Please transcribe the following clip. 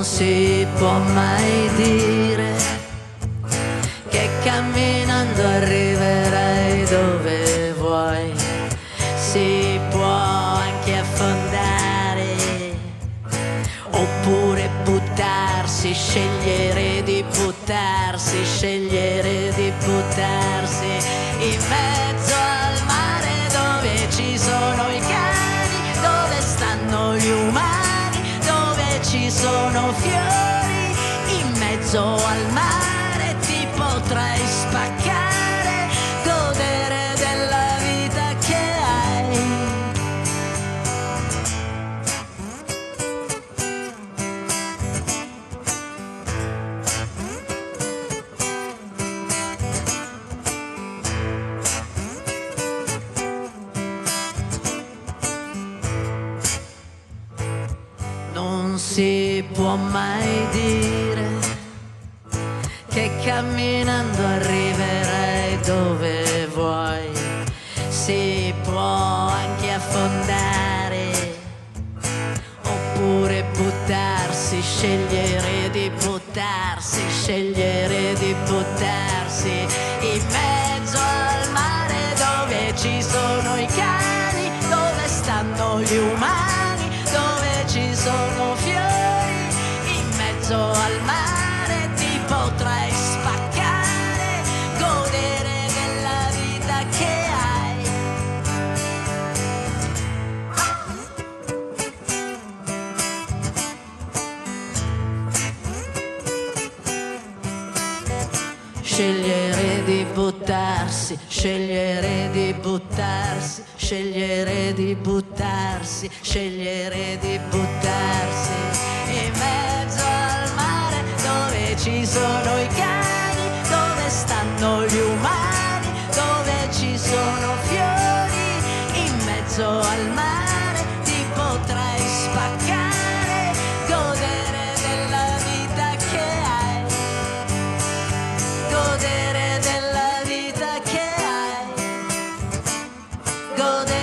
Non si può mai dire che camminando arriverai dove vuoi. Si può anche affondare, oppure buttarsi, scegliere di buttarsi, scegliere di buttarsi in mezzo al mare dove ci sono i cani, dove stanno gli umani, dove ci sono fiori. In mezzo al mare ti potrai spaccare, godere della vita che hai. Non si può mai dire che camminando arriverai dove vuoi. Si può anche affondare, oppure buttarsi, scegliere di buttarsi, scegliere di buttarsi in mezzo al mare dove ci sono i cani, dove stanno gli umani, dove ci sono fiori. In mezzo al mare ti potrai spaccare, godere della vita che hai. Scegliere di buttarsi, scegliere di buttarsi, scegliere di buttarsi, scegliere di buttarsi in mezzo al mare dove ci sono i cani, dove stanno gli umani, dove ci sono fiori. In mezzo al mare ti potrai spaccare, godere della vita che hai, godere della vita che hai, godere